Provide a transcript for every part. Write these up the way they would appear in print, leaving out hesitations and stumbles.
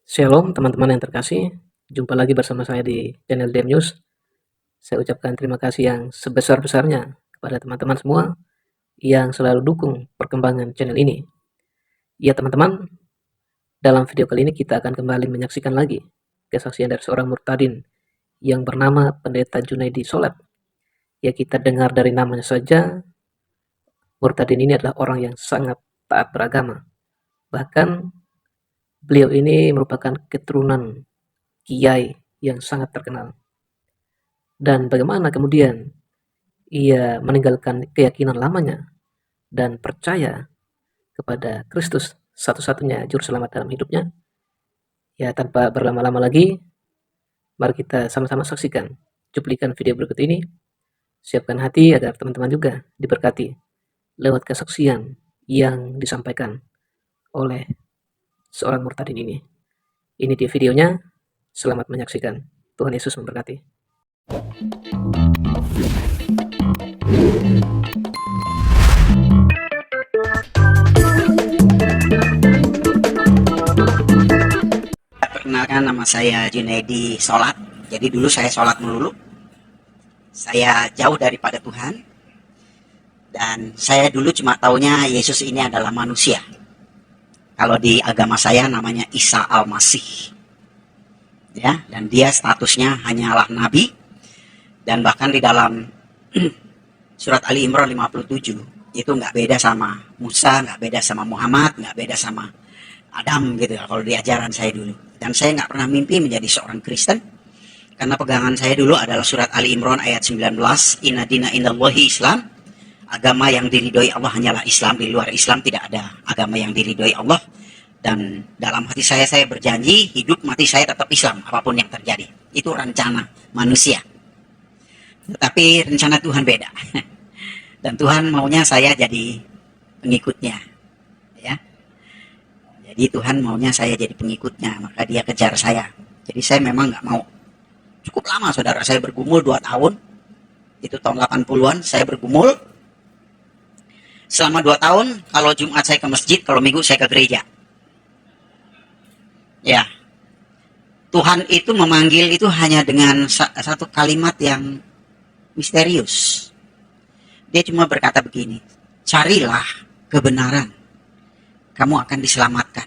Shalom teman-teman yang terkasih, jumpa lagi bersama saya di channel DM News. Saya ucapkan terima kasih yang sebesar-besarnya kepada teman-teman semua yang selalu dukung perkembangan channel ini. Ya teman-teman, dalam video kali ini kita akan kembali menyaksikan lagi kesaksian dari seorang murtadin yang bernama Pendeta Junaidi Solat. Ya kita dengar dari namanya saja, murtadin ini adalah orang yang sangat taat beragama. Bahkan beliau ini merupakan keturunan kiai yang sangat terkenal. Dan bagaimana kemudian ia meninggalkan keyakinan lamanya dan percaya kepada Kristus satu-satunya juru selamat dalam hidupnya. Ya tanpa berlama-lama lagi, mari kita sama-sama saksikan cuplikan video berikut ini. Siapkan hati agar teman-teman juga diberkati lewat kesaksian yang disampaikan oleh seorang murtadin ini. Ini dia videonya, selamat menyaksikan. Tuhan Yesus memberkati. Perkenalkan, nama saya Junaidi Solat. Jadi dulu saya sholat melulu. Saya jauh daripada Tuhan. Dan saya dulu cuma taunya Yesus ini adalah manusia. Kalau di agama saya namanya Isa Al-Masih. Ya, dan dia statusnya hanyalah nabi. Dan bahkan di dalam surat Ali Imran 57 itu nggak beda sama Musa, nggak beda sama Muhammad, nggak beda sama Adam gitu kalau di ajaran saya dulu. Dan saya nggak pernah mimpi menjadi seorang Kristen karena pegangan saya dulu adalah surat Ali Imran ayat 19, inna dina indallahi Islam, agama yang diridhoi Allah hanyalah Islam, di luar Islam tidak ada agama yang diridhoi Allah. Dan dalam hati saya berjanji hidup mati saya tetap Islam apapun yang terjadi. Itu rencana manusia, tetapi rencana Tuhan beda. Dan Tuhan maunya saya jadi pengikutnya, ya. Jadi Tuhan maunya saya jadi pengikutnya, maka dia kejar saya. Jadi saya memang nggak mau. Cukup lama saudara, saya bergumul 2 tahun. Itu tahun 80-an saya bergumul. Selama 2 tahun, kalau Jumat saya ke masjid, kalau Minggu saya ke gereja. Ya, Tuhan itu memanggil itu hanya dengan satu kalimat yang misterius. Dia cuma berkata begini, carilah kebenaran, kamu akan diselamatkan.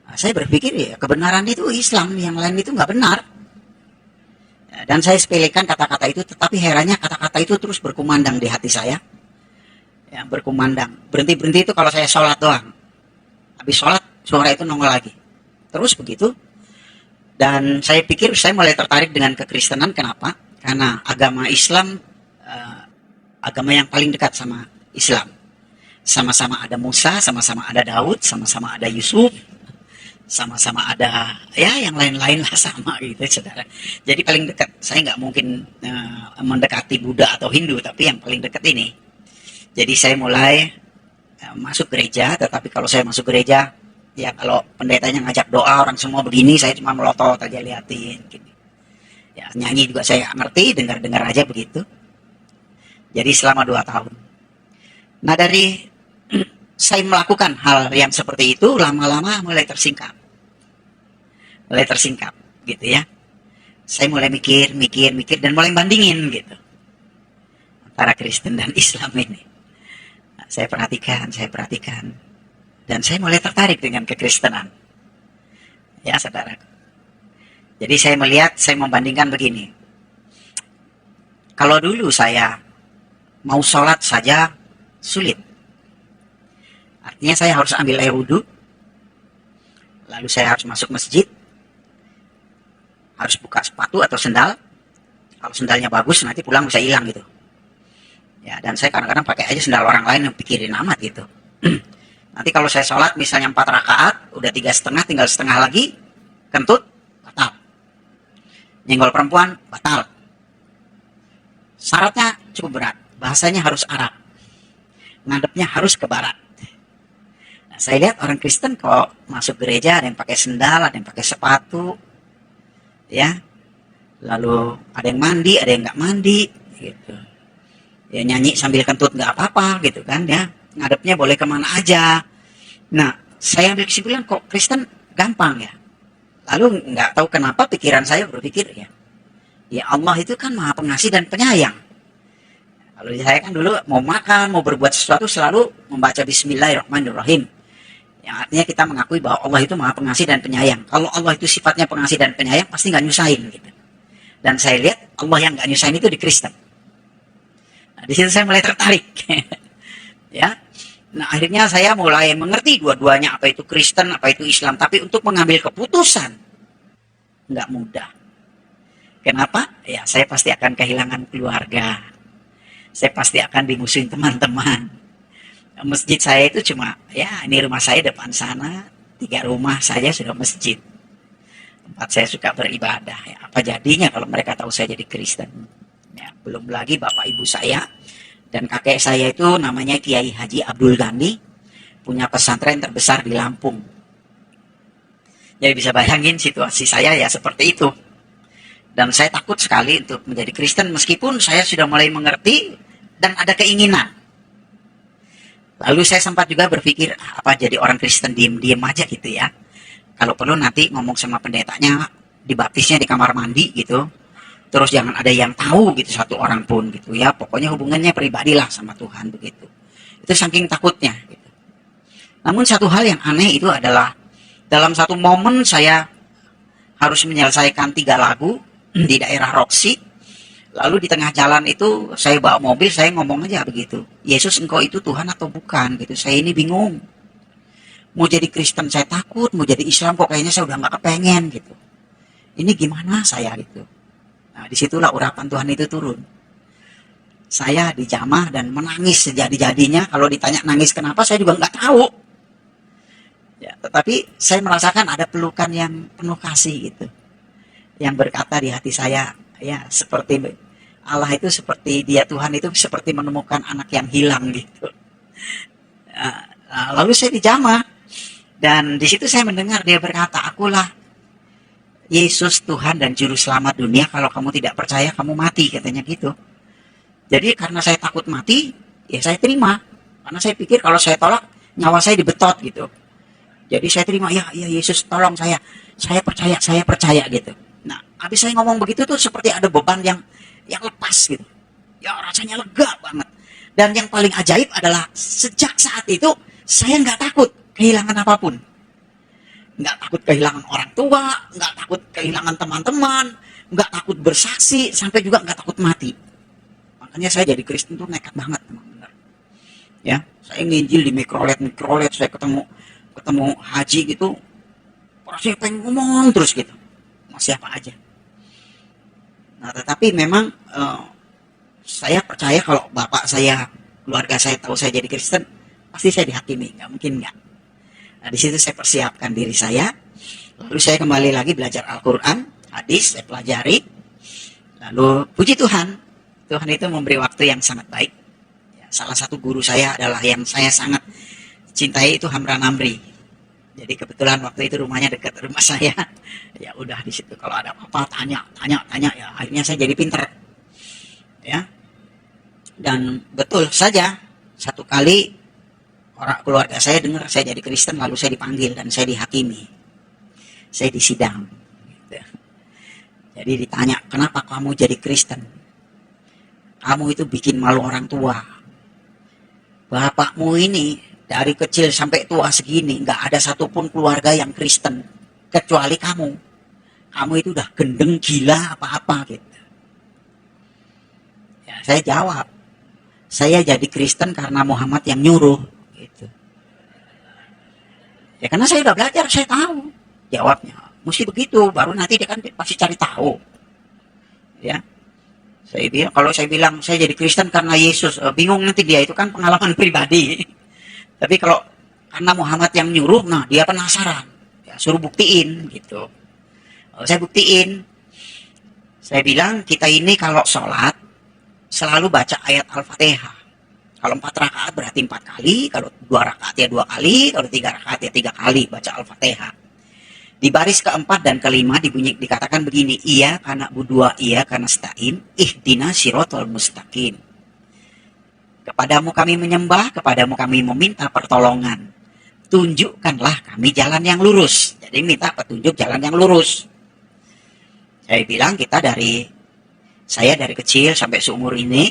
Nah, saya berpikir ya kebenaran itu Islam, yang lain itu nggak benar. Dan saya sepelekan kata-kata itu, tetapi herannya kata-kata itu terus berkumandang di hati saya. Ya, berkumandang. Berhenti-berhenti itu kalau saya sholat doang. Habis sholat, suara itu nongol lagi. Terus begitu. Dan saya pikir saya mulai tertarik dengan kekristenan. Kenapa? Karena agama Islam, agama yang paling dekat sama Islam. Sama-sama ada Musa, sama-sama ada Daud, sama-sama ada Yusuf, sama-sama ada ya yang lain-lain lah sama gitu saudara. Jadi paling dekat. Saya nggak mungkin mendekati Buddha atau Hindu, tapi yang paling dekat ini. Jadi saya mulai masuk gereja, tetapi kalau saya masuk gereja, ya kalau pendetanya ngajak doa orang semua begini, saya cuma melotot aja liatin. Gitu. Ya nyanyi juga saya nggak ngerti, dengar-dengar aja begitu. Jadi selama 2 tahun. Nah dari saya melakukan hal yang seperti itu, lama-lama mulai tersingkap. Mulai tersingkap gitu ya. Saya mulai mikir dan mulai bandingin gitu. Antara Kristen dan Islam ini. Nah, saya perhatikan. Dan saya mulai tertarik dengan kekristenan. Ya saudara. Jadi saya melihat, saya membandingkan begini. Kalau dulu saya mau sholat saja sulit. Artinya saya harus ambil air wudhu, lalu saya harus masuk masjid, harus buka sepatu atau sendal. Kalau sendalnya bagus nanti pulang bisa hilang gitu. Ya, dan saya kadang-kadang pakai aja sendal orang lain yang pikirin amat gitu. Nanti kalau saya sholat misalnya 4 rakaat, udah 3,5, tinggal setengah lagi, kentut, batal. Nyenggol perempuan, batal. Syaratnya cukup berat, bahasanya harus Arab. Ngadepnya harus ke barat. Nah, saya lihat orang Kristen kalau masuk gereja ada yang pakai sendal, ada yang pakai sepatu, ya. Lalu ada yang mandi, ada yang nggak mandi, gitu. Ya nyanyi sambil kentut nggak apa-apa, gitu kan, ya. Ngadepnya boleh kemana aja. Nah, saya ambil kesimpulan kok Kristen gampang ya. Lalu nggak tahu kenapa pikiran saya berpikir, ya Allah itu kan maha pengasih dan penyayang. Kalau saya kan dulu mau makan, mau berbuat sesuatu selalu membaca Bismillahirrahmanirrahim. Yang artinya kita mengakui bahwa Allah itu maha pengasih dan penyayang. Kalau Allah itu sifatnya pengasih dan penyayang, pasti nggak nyusahin gitu. Dan saya lihat Allah yang nggak nyusahin itu di Kristen. Nah, di situ saya mulai tertarik. Ya. Nah, akhirnya saya mulai mengerti dua-duanya, apa itu Kristen, apa itu Islam. Tapi untuk mengambil keputusan nggak mudah. Kenapa? Ya, saya pasti akan kehilangan keluarga. Saya pasti akan dimusuhin teman-teman. Masjid saya itu cuma, ya ini rumah saya depan sana, 3 rumah saja sudah masjid. Tempat saya suka beribadah. Ya, apa jadinya kalau mereka tahu saya jadi Kristen? Ya, belum lagi bapak ibu saya dan kakek saya itu namanya Kiai Haji Abdul Ghani, punya pesantren terbesar di Lampung. Jadi bisa bayangin situasi saya ya seperti itu. Dan saya takut sekali untuk menjadi Kristen meskipun saya sudah mulai mengerti dan ada keinginan. Lalu saya sempat juga berpikir, apa jadi orang Kristen diem-diem aja gitu ya. Kalau perlu nanti ngomong sama pendetanya, dibaptisnya di kamar mandi gitu. Terus jangan ada yang tahu gitu, satu orang pun gitu ya. Pokoknya hubungannya pribadilah sama Tuhan begitu. Itu saking takutnya gitu. Namun satu hal yang aneh itu adalah dalam satu momen saya harus menyelesaikan 3 lagu di daerah Roxy. Lalu di tengah jalan itu saya bawa mobil, saya ngomong aja begitu. Yesus, engkau itu Tuhan atau bukan gitu. Saya ini bingung. Mau jadi Kristen saya takut, mau jadi Islam kok kayaknya saya udah gak kepengen gitu. Ini gimana saya gitu. Nah, disitulah urapan Tuhan itu turun. Saya dijamah dan menangis sejadi-jadinya. Kalau ditanya nangis kenapa, saya juga nggak tahu. Ya, tetapi saya merasakan ada pelukan yang penuh kasih gitu. Yang berkata di hati saya, ya seperti Allah itu seperti dia, Tuhan itu seperti menemukan anak yang hilang gitu. Lalu saya dijamah. Dan di situ saya mendengar dia berkata, akulah Yesus Tuhan dan Juru Selamat dunia. Kalau kamu tidak percaya, kamu mati, katanya gitu. Jadi karena saya takut mati, ya saya terima. Karena saya pikir kalau saya tolak, nyawa saya dibetot gitu. Jadi saya terima, ya Yesus tolong saya percaya gitu. Nah, habis saya ngomong begitu tuh seperti ada beban yang lepas gitu. Ya rasanya lega banget. Dan yang paling ajaib adalah sejak saat itu saya nggak takut kehilangan apapun. Nggak takut kehilangan orang tua, nggak takut kehilangan teman-teman, nggak takut bersaksi, sampai juga nggak takut mati. Makanya saya jadi Kristen tuh nekat banget, teman-teman. Ya, saya nginjil di mikrolet, saya ketemu haji gitu, rasanya pengen ngomong terus gitu, mau siapa aja. Nah, tetapi memang saya percaya kalau bapak saya, keluarga saya tahu saya jadi Kristen, pasti saya dihakimi, nggak mungkin nggak. Nah, di situ saya persiapkan diri saya, lalu saya kembali lagi belajar Al-Quran, hadis, saya pelajari, lalu puji Tuhan, Tuhan itu memberi waktu yang sangat baik. Ya, salah satu guru saya adalah yang saya sangat cintai itu Hamran Amri. Jadi kebetulan waktu itu rumahnya dekat rumah saya. Ya udah di situ kalau ada apa-apa tanya ya, akhirnya saya jadi pinter. Ya. Dan betul saja satu kali orang keluarga saya dengar saya jadi Kristen, lalu saya dipanggil dan saya dihakimi. Saya disidang. Gitu. Jadi ditanya, "Kenapa kamu jadi Kristen? Kamu itu bikin malu orang tua. Bapakmu ini dari kecil sampai tua segini nggak ada satupun keluarga yang Kristen kecuali kamu. Kamu itu udah gendeng gila apa-apa gitu." Ya, saya jawab, saya jadi Kristen karena Muhammad yang nyuruh gitu. Ya karena saya udah belajar, saya tahu jawabnya. Mesti begitu, baru nanti dia kan pasti cari tahu. Ya. Kalau saya bilang saya jadi Kristen karena Yesus, bingung nanti dia, itu kan pengalaman pribadi. Tapi kalau karena Muhammad yang nyuruh, nah dia penasaran, ya, suruh buktiin gitu. Saya buktiin, saya bilang kita ini kalau sholat selalu baca ayat Al-Fatihah. Kalau 4 rakaat berarti 4 kali, kalau 2 rakaat ya 2 kali, kalau 3 rakaat ya 3 kali baca Al-Fatihah. Di baris keempat dan kelima dikatakan begini, iya karena berdua, iya karena stain, ihdina sirotol mustaqim. Kepadamu kami menyembah, kepadamu kami meminta pertolongan. tunjukkanlah kami jalan yang lurus. Jadi minta petunjuk jalan yang lurus. Saya bilang saya dari kecil sampai seumur ini,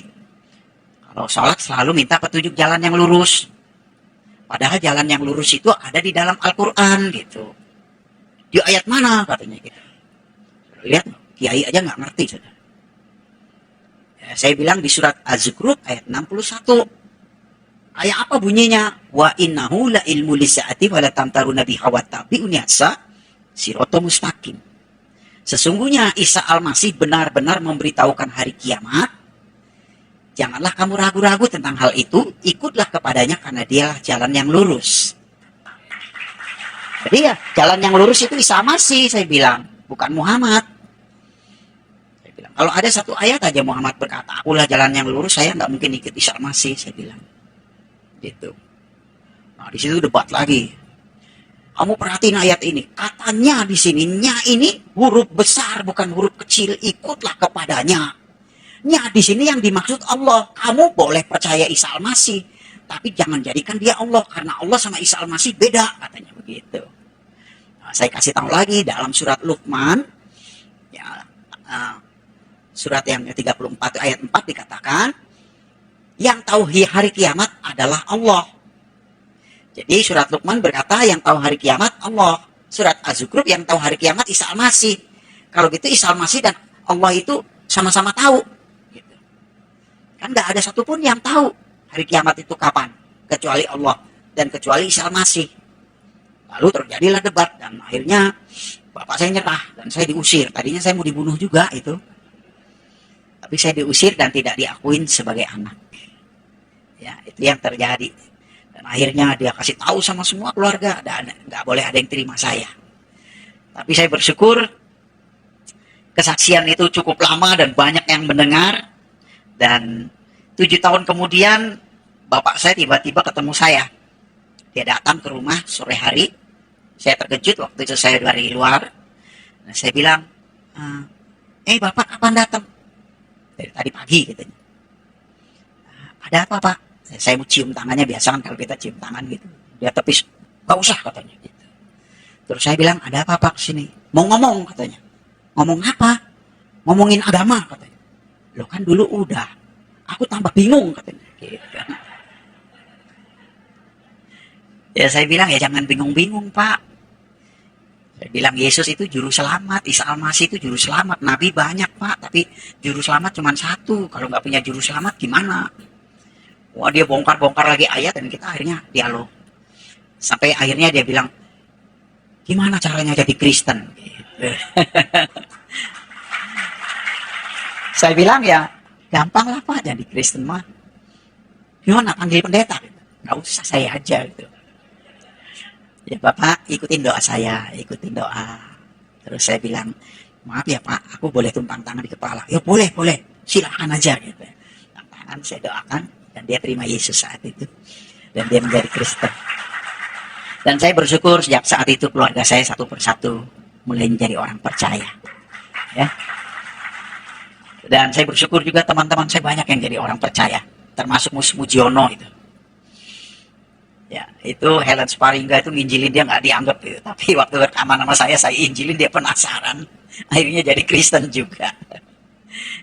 kalau sholat selalu minta petunjuk jalan yang lurus. Padahal jalan yang lurus itu ada di dalam Al-Quran gitu. Di ayat mana katanya gitu. Lihat, kiai aja nggak ngerti. Saudara. Ya, saya bilang di surat Az-Zukhruf ayat 61. Ayat apa bunyinya? Wa innahu la ilmu lisaati wa la tamtaruna biha wa tabi'un yasa sirata mustaqim. Sesungguhnya Isa Al-Masih benar-benar memberitahukan hari kiamat. Janganlah kamu ragu-ragu tentang hal itu, ikutlah kepadanya karena dialah jalan yang lurus. Jadi ya, jalan yang lurus itu Isa Al-Masih, saya bilang, bukan Muhammad. Saya bilang, kalau ada satu ayat aja Muhammad berkata, akulah jalan yang lurus, saya nggak mungkin ikut Isa Al-Masih, saya bilang. Gitu. Nah, di situ debat lagi. Kamu perhatiin ayat ini. Katanya di sini, nya ini huruf besar bukan huruf kecil. Ikutlah kepadanya. Nya di sini yang dimaksud Allah. Kamu boleh percaya Isa Al-Masih, tapi jangan jadikan dia Allah, karena Allah sama Isa Al-Masih beda, katanya begitu. Nah, saya kasih tahu lagi dalam surat Luqman, ya, surat yang ke-34 ayat 4 dikatakan, yang tahu hari kiamat adalah Allah. Jadi surat Luqman berkata yang tahu hari kiamat Allah. Surat Az-Zukhruf yang tahu hari kiamat Isa Al-Masih. Kalau gitu Isa Al-Masih dan Allah itu sama-sama tahu. Gitu. Kan nggak ada satupun yang tahu hari kiamat itu kapan. Kecuali Allah dan kecuali Isa Al-Masih. Lalu terjadilah debat dan akhirnya bapak saya nyerah dan saya diusir. Tadinya saya mau dibunuh juga itu. Tapi saya diusir dan tidak diakuin sebagai anak. Ya, itu yang terjadi. Dan akhirnya dia kasih tahu sama semua keluarga, dan nggak boleh ada yang terima saya. Tapi saya bersyukur kesaksian itu cukup lama dan banyak yang mendengar. Dan 7 tahun kemudian bapak saya tiba-tiba ketemu saya. Dia datang ke rumah sore hari. Saya terkejut waktu itu saya dari luar. Nah, saya bilang, bapak kapan datang? Dari tadi pagi katanya. Ada apa pak? Saya mau cium tangannya, biasa kan kalau kita cium tangan gitu. Dia tepis, gak usah katanya gitu. Terus saya bilang, ada apa pak kesini? Mau ngomong katanya. Ngomong apa? Ngomongin agama katanya. Loh kan dulu udah. Aku tambah bingung katanya. Gitu. Ya saya bilang, ya jangan bingung-bingung pak. Saya bilang Yesus itu juru selamat, Isa Al-Masih itu juru selamat. Nabi banyak pak, tapi juru selamat cuma satu. Kalau nggak punya juru selamat gimana? Wah dia bongkar-bongkar lagi ayat dan kita akhirnya dialog. Sampai akhirnya dia bilang, gimana caranya jadi Kristen? Gitu. Saya bilang ya, gampang lah pak jadi Kristen mah. Gimana panggil pendeta? Nggak usah, saya aja gitu. Ya bapak ikutin doa saya, ikutin doa. Terus saya bilang, maaf ya pak, aku boleh tumpang tangan di kepala? Ya boleh, silakan aja gitu. Tumpang tangan saya doakan. Dan dia terima Yesus saat itu. Dan dia menjadi Kristen. Dan saya bersyukur sejak saat itu keluarga saya satu persatu mulai menjadi orang percaya. Ya. Dan saya bersyukur juga teman-teman saya banyak yang jadi orang percaya. Termasuk Mus Mujiono itu. Ya, itu Helen Sparingga itu nginjilin dia nggak dianggap gitu. Tapi waktu rekaman sama saya injilin dia penasaran. Akhirnya jadi Kristen juga.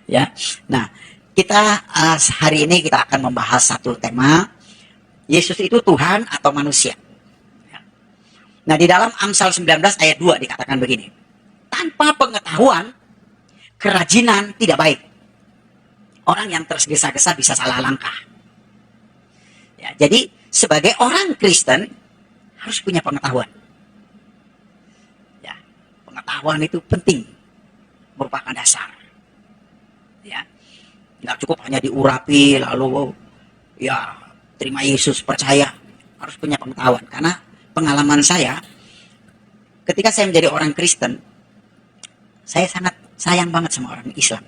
Ya. Nah, kita hari ini kita akan membahas satu tema, Yesus itu Tuhan atau manusia. Nah di dalam Amsal 19 ayat 2 dikatakan begini, tanpa pengetahuan kerajinan tidak baik. Orang yang tergesa-gesa bisa salah langkah. Ya, jadi sebagai orang Kristen harus punya pengetahuan. Ya, pengetahuan itu penting, merupakan dasar. Ya. Nggak cukup hanya diurapi lalu ya terima Yesus percaya, harus punya pengetahuan. Karena pengalaman saya ketika saya menjadi orang Kristen, saya sangat sayang banget sama orang Islam.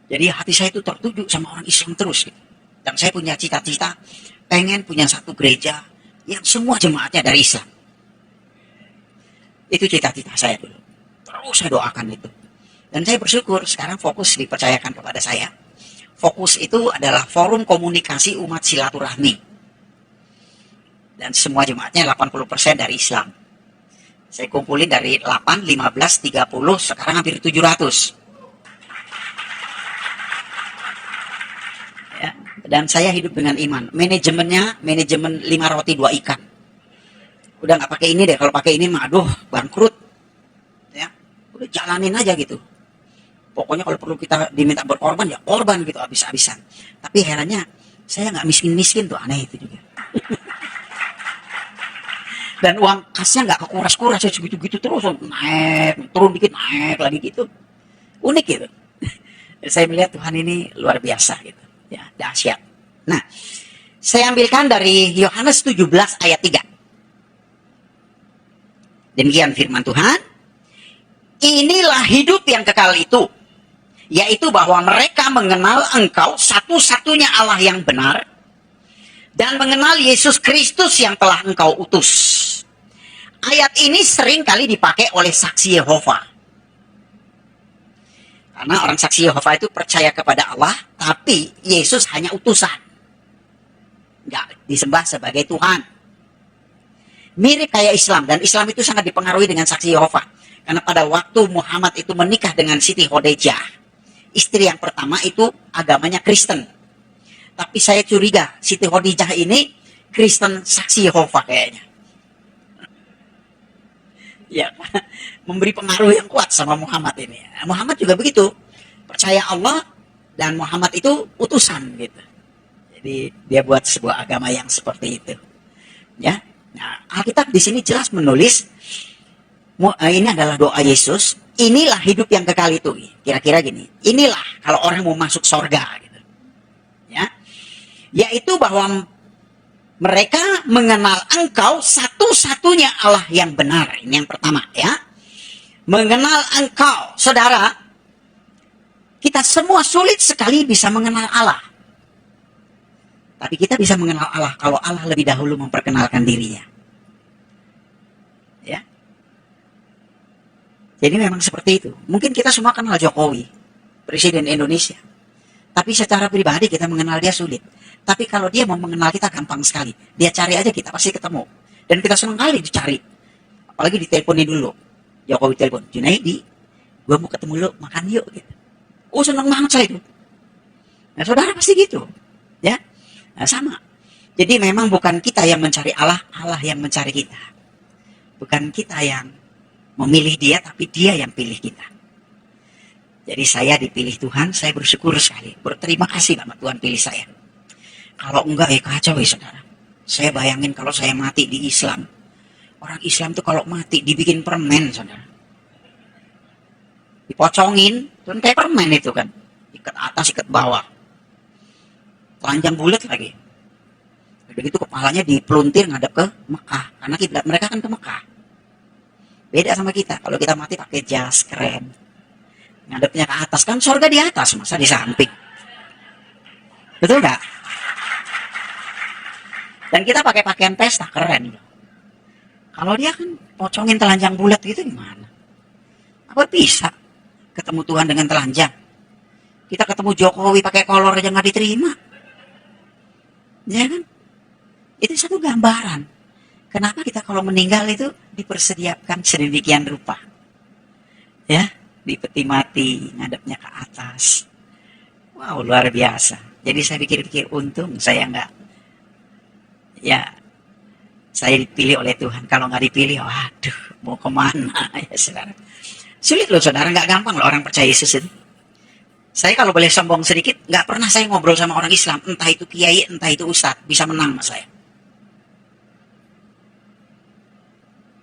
Jadi hati saya itu tertuju sama orang Islam terus gitu. Dan saya punya cita-cita pengen punya satu gereja yang semua jemaatnya dari Islam. Itu cita-cita saya dulu, terus saya doakan itu. Dan saya bersyukur sekarang fokus dipercayakan kepada saya. Fokus itu adalah forum komunikasi umat silaturahmi. Dan semua jemaatnya 80% dari Islam. Saya kumpulin dari 8, 15, 30, sekarang hampir 700. Ya, dan saya hidup dengan iman. Manajemennya, manajemen 5 roti 2 ikan. Udah nggak pakai ini deh, kalau pakai ini mah aduh bangkrut. Ya, udah jalanin aja gitu. Pokoknya kalau perlu kita diminta berkorban ya korban gitu habis-habisan. Tapi herannya saya nggak miskin-miskin tuh, aneh itu juga. Dan uang kasnya nggak kekuras-kuras, ya segitu-gitu terus, naik, turun dikit, naik lagi gitu. Unik gitu. Saya melihat Tuhan ini luar biasa gitu. Ya, dahsyat. Nah, saya ambilkan dari Yohanes 17 ayat 3. Demikian firman Tuhan. Inilah hidup yang kekal itu, yaitu bahwa mereka mengenal Engkau satu-satunya Allah yang benar, dan mengenal Yesus Kristus yang telah Engkau utus. Ayat ini sering kali dipakai oleh saksi Yehova. Karena orang saksi Yehova itu percaya kepada Allah, tapi Yesus hanya utusan. Nggak disembah sebagai Tuhan. Mirip kayak Islam, dan Islam itu sangat dipengaruhi dengan saksi Yehova. Karena pada waktu Muhammad itu menikah dengan Siti Khadijah, istri yang pertama itu agamanya Kristen. Tapi saya curiga Siti Khadijah ini Kristen saksi Yehova kayaknya. Ya, memberi pengaruh yang kuat sama Muhammad ini. Muhammad juga begitu, percaya Allah dan Muhammad itu utusan gitu. Jadi dia buat sebuah agama yang seperti itu. Ya, nah, Alkitab di sini jelas menulis ini adalah doa Yesus. Inilah hidup yang kekal itu. Kira-kira gini. Inilah kalau orang mau masuk sorga gitu. Ya, yaitu bahwa mereka mengenal Engkau satu-satunya Allah yang benar. Ini yang pertama ya. Mengenal Engkau. Saudara, kita semua sulit sekali bisa mengenal Allah. Tapi kita bisa mengenal Allah kalau Allah lebih dahulu memperkenalkan dirinya. Ya. Jadi memang seperti itu. Mungkin kita semua kenal Jokowi, Presiden Indonesia. Tapi secara pribadi kita mengenal dia sulit. Tapi kalau dia mau mengenal kita gampang sekali. Dia cari aja kita pasti ketemu. Dan kita senang kali dicari. Apalagi diteleponin dulu. Jokowi telepon, Junaidi, gue mau ketemu lo, makan yuk. Gitu. Oh senang banget saya itu. Nah saudara pasti gitu. Ya, nah, sama. Jadi memang bukan kita yang mencari Allah, Allah yang mencari kita. Bukan kita yang memilih dia, tapi dia yang pilih kita. Jadi saya dipilih Tuhan, saya bersyukur sekali. Berterima kasih sama Tuhan pilih saya. Kalau enggak kacau ya saudara. Saya bayangin kalau saya mati di Islam. Orang Islam tuh kalau mati dibikin permen saudara. Dipocongin, kan kayak permen itu kan. Ikat atas, ikat bawah. Telanjang bulat lagi. Begitu kepalanya dipeluntir ngadep ke Mekah. Karena kiblat mereka kan ke Mekah. Beda sama kita. Kalau kita mati pakai jas keren. Ngadepnya ke atas. Kan surga di atas, masa di samping. Betul nggak? Dan kita pakai pakaian pesta, keren. Kalau dia kan pocongin telanjang bulat gitu gimana? Apa bisa ketemu Tuhan dengan telanjang? Kita ketemu Jokowi pakai kolor aja nggak diterima. Ya kan? Itu satu gambaran. Kenapa kita kalau meninggal itu dipersediakan sedemikian rupa? Ya, di peti mati, ngadepnya ke atas. Wow, luar biasa. Jadi saya pikir-pikir untung saya nggak. Ya, saya dipilih oleh Tuhan. Kalau nggak dipilih, waduh, mau kemana ya saudara? Sulit loh saudara, nggak gampang loh orang percaya Yesus itu. Saya kalau boleh sombong sedikit, nggak pernah saya ngobrol sama orang Islam, entah itu kiai, entah itu ustadz, bisa menang sama saya.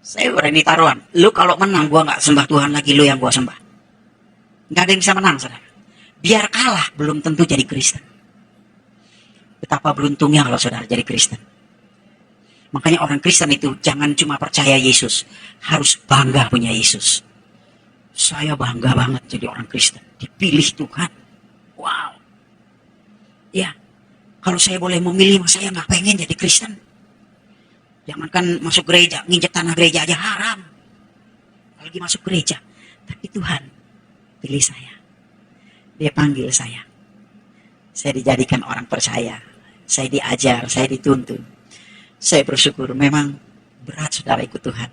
Saya berani taruhan, lu kalau menang gua nggak sembah Tuhan lagi, lu yang gua sembah. Nggak ada yang bisa menang saudara. Biar kalah belum tentu jadi Kristen. Betapa beruntungnya kalau saudara jadi Kristen. Makanya orang Kristen itu jangan cuma percaya Yesus, harus bangga punya Yesus. Saya bangga banget jadi orang Kristen, dipilih Tuhan. Wow. Ya, kalau saya boleh memilih, saya nggak pengen jadi Kristen. Jangankan masuk gereja, nginjek tanah gereja aja haram. Apalagi masuk gereja. Tapi Tuhan pilih saya. Dia panggil saya. Saya dijadikan orang percaya. Saya diajar, saya dituntun. Saya bersyukur, memang berat saudara ikut Tuhan.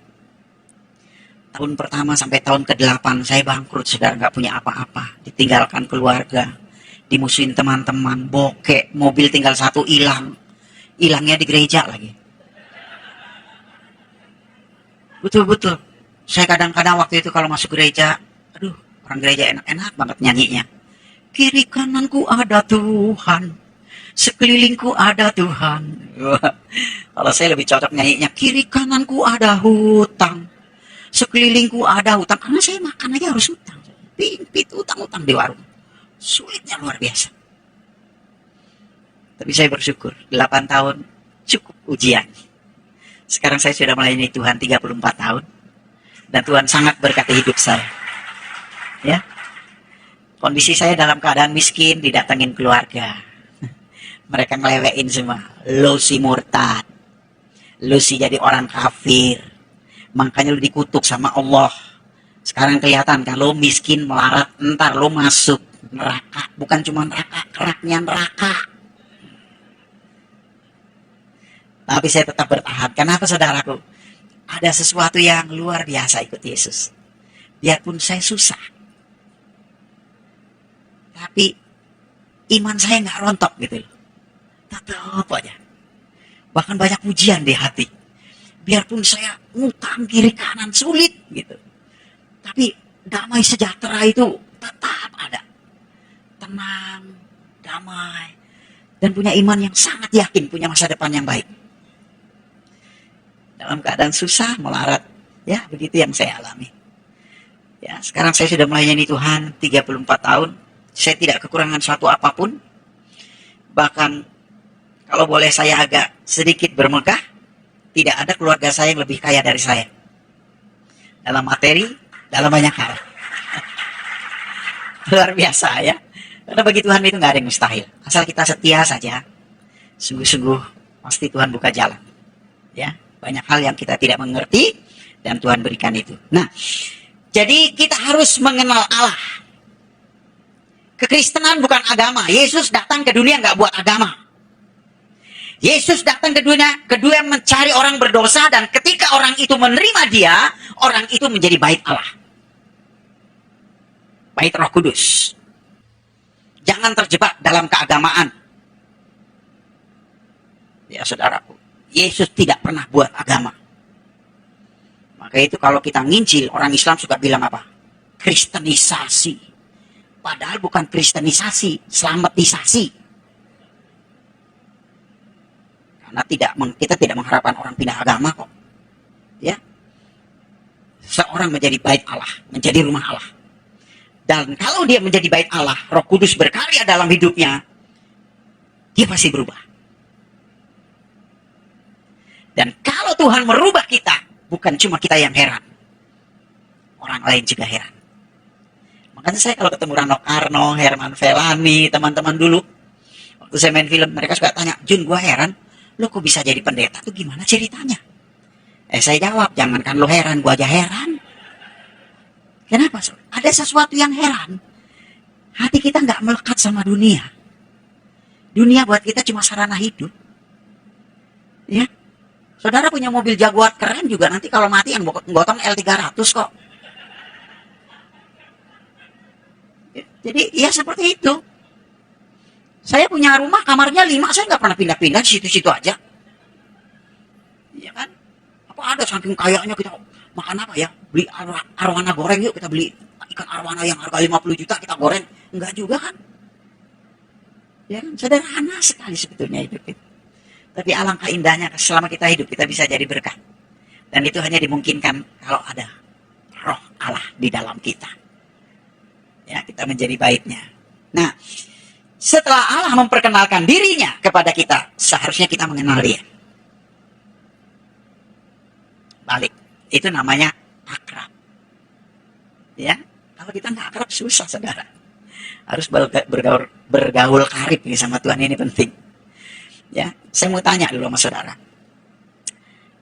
Tahun pertama sampai tahun ke-8 saya bangkrut saudara, nggak punya apa-apa, ditinggalkan keluarga, dimusuhin teman-teman, bokek, mobil tinggal satu hilang, hilangnya di gereja lagi. Betul-betul, saya kadang-kadang waktu itu kalau masuk gereja, aduh, orang gereja enak-enak banget nyanyinya. Kiri kananku ada Tuhan, sekelilingku ada Tuhan. Kalau saya lebih cocok nyanyinya, kiri kananku ada hutang, sekelilingku ada hutang. Karena saya makan aja harus hutang. Pimpit utang-utang di warung. Sulitnya luar biasa. Tapi saya bersyukur, 8 tahun cukup ujian. Sekarang saya sudah melayani Tuhan 34 tahun. Dan Tuhan sangat berkati hidup saya. Ya, kondisi saya dalam keadaan miskin, didatengin keluarga. Mereka ngelewein semua. Lo si murtad, lo si jadi orang kafir, makanya lo dikutuk sama Allah. Sekarang kelihatan kalau miskin melarat, ntar lo masuk neraka. Bukan cuma neraka, keraknya neraka. Tapi saya tetap bertahan. Kenapa saudaraku? Ada sesuatu yang luar biasa ikut Yesus. Biarpun saya susah, tapi iman saya nggak rontok gitu loh. Tetap aja. Bahkan banyak pujian di hati. Biarpun saya ngutang kiri kanan sulit gitu, tapi damai sejahtera itu tetap ada. Tenang, damai, dan punya iman yang sangat yakin punya masa depan yang baik. Dalam keadaan susah, melarat, ya begitu yang saya alami. Ya, sekarang saya sudah melayani Tuhan 34 tahun. Saya tidak kekurangan suatu apapun. Bahkan kalau boleh saya agak sedikit bermegah, tidak ada keluarga saya yang lebih kaya dari saya. Dalam materi, dalam banyak hal. Luar biasa ya. Karena bagi Tuhan itu nggak ada yang mustahil. Asal kita setia saja, sungguh-sungguh pasti Tuhan buka jalan. Ya, banyak hal yang kita tidak mengerti dan Tuhan berikan itu. Nah, jadi kita harus mengenal Allah. Kekristenan bukan agama. Yesus datang ke dunia nggak buat agama. Yesus datang ke dunia kedua mencari orang berdosa, dan ketika orang itu menerima dia, orang itu menjadi bait Allah. Bait Roh Kudus. Jangan terjebak dalam keagamaan. Ya saudaraku, Yesus tidak pernah buat agama. Maka itu kalau kita nginjil, orang Islam suka bilang apa? Kristenisasi. Padahal bukan kristenisasi, selamatisasi. Karena kita tidak mengharapkan orang pindah agama kok. Ya. Seorang menjadi bait Allah, menjadi rumah Allah. Dan kalau dia menjadi bait Allah, Roh Kudus berkarya dalam hidupnya, dia pasti berubah. Dan kalau Tuhan merubah kita, bukan cuma kita yang heran, orang lain juga heran. Makanya saya kalau ketemu Rano Karno, Herman Felani, teman-teman dulu, waktu saya main film, mereka suka tanya, Jun, gua heran, lo kok bisa jadi pendeta tuh gimana ceritanya? Saya jawab, jangankan lo heran, gua aja heran. Kenapa? Ada sesuatu yang heran. Hati kita nggak melekat sama dunia. Dunia buat kita cuma sarana hidup. Ya, saudara punya mobil Jaguar keren juga, nanti kalau mati yang gotong L300 kok. Jadi ya seperti itu. Saya punya rumah, kamarnya 5, saya nggak pernah pindah-pindah di situ-situ aja. Iya kan? Apa ada saking kayaknya kita makan apa ya? Beli arwana goreng yuk, kita beli ikan arwana yang harga 50 juta kita goreng. Enggak juga kan? Ya kan? Sederhana sekali sebetulnya hidup itu. Tapi alangkah indahnya selama kita hidup kita bisa jadi berkah. Dan itu hanya dimungkinkan kalau ada Roh Allah di dalam kita. Ya, kita menjadi baitnya. Nah, setelah Allah memperkenalkan dirinya kepada kita, seharusnya kita mengenal dia. Balik. Itu namanya akrab. Ya, kalau kita nggak akrab susah saudara. Harus bergaul karib nih sama Tuhan, ini penting. Ya, saya mau tanya dulu sama saudara.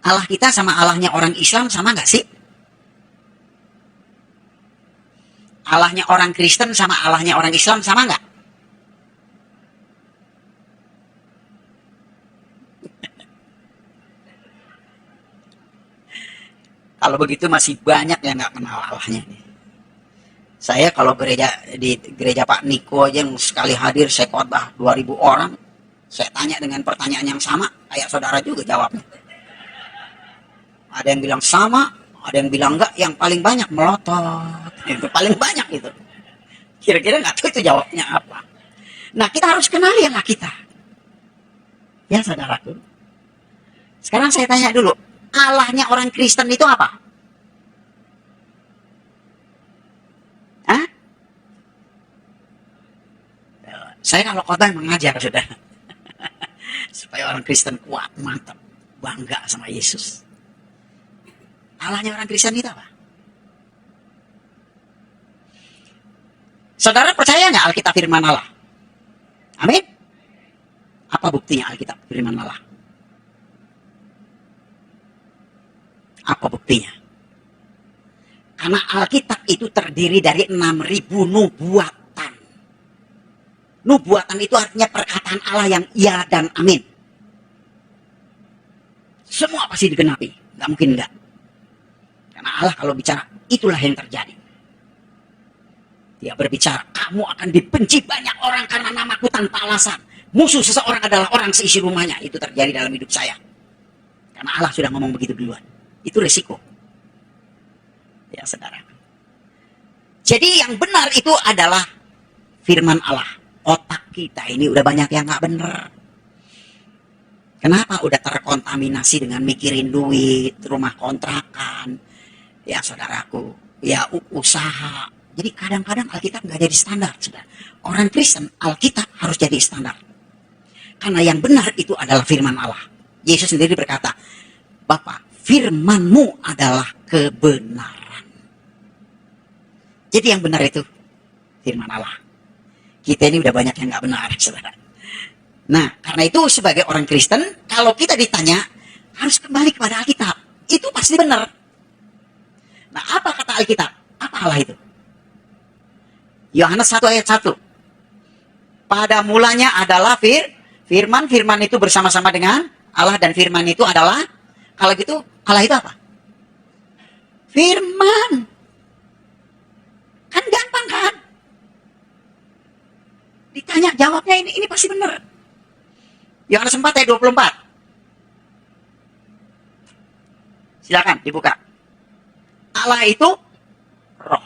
Allah kita sama Allahnya orang Islam sama nggak sih? Allahnya orang Kristen sama Allahnya orang Islam sama nggak? kalau begitu masih banyak yang nggak kenal Allahnya. Saya kalau di gereja Pak Niko aja yang sekali hadir saya khotbah 2000 orang, saya tanya dengan pertanyaan yang sama, kayak saudara juga jawabnya. Ada yang bilang sama, ada yang bilang enggak, yang paling banyak melotot. Itu paling banyak itu. Kira-kira nggak tahu itu jawabnya apa. Nah, kita harus kenali Allah kita. Ya, saudaraku. Sekarang saya tanya dulu, Allahnya orang Kristen itu apa? Hah? Saya kalau khotbah mengajar, sudah. Supaya orang Kristen kuat, mantap, bangga sama Yesus. Allahnya orang Kristen itu apa? Saudara percaya nggak Alkitab firman Allah? Amin. Apa buktinya Alkitab firman Allah? Apa buktinya? Karena Alkitab itu terdiri dari 6.000 nubuatan. Nubuatan itu artinya perkataan Allah yang iya dan amin. Semua pasti digenapi, nggak mungkin enggak. Karena Allah kalau bicara, itulah yang terjadi. Dia berbicara, kamu akan dibenci banyak orang karena namaku tanpa alasan. Musuh seseorang adalah orang seisi rumahnya. Itu terjadi dalam hidup saya. Karena Allah sudah ngomong begitu duluan. Itu resiko. Ya, saudara. Jadi yang benar itu adalah firman Allah. Otak kita ini udah banyak yang nggak benar. Kenapa? Udah terkontaminasi dengan mikirin duit, rumah kontrakan, ya saudaraku, ya usaha. Jadi kadang-kadang Alkitab nggak jadi standar, saudara. Orang Kristen, Alkitab harus jadi standar. Karena yang benar itu adalah firman Allah. Yesus sendiri berkata, Bapa, firman-Mu adalah kebenaran. Jadi yang benar itu firman Allah. Kita ini udah banyak yang nggak benar, saudara. Nah, karena itu sebagai orang Kristen, kalau kita ditanya, harus kembali kepada Alkitab. Itu pasti benar. Nah, apa kata Alkitab? Apa Allah itu? Yohanes 1 ayat 1. Pada mulanya adalah firman. Firman itu bersama-sama dengan Allah, dan firman itu adalah, kalau gitu, Allah itu apa? Firman. Kan gampang kan? Ditanya, jawabnya ini pasti benar. Yohanes 4 ayat 24. Silakan dibuka. Allah itu roh.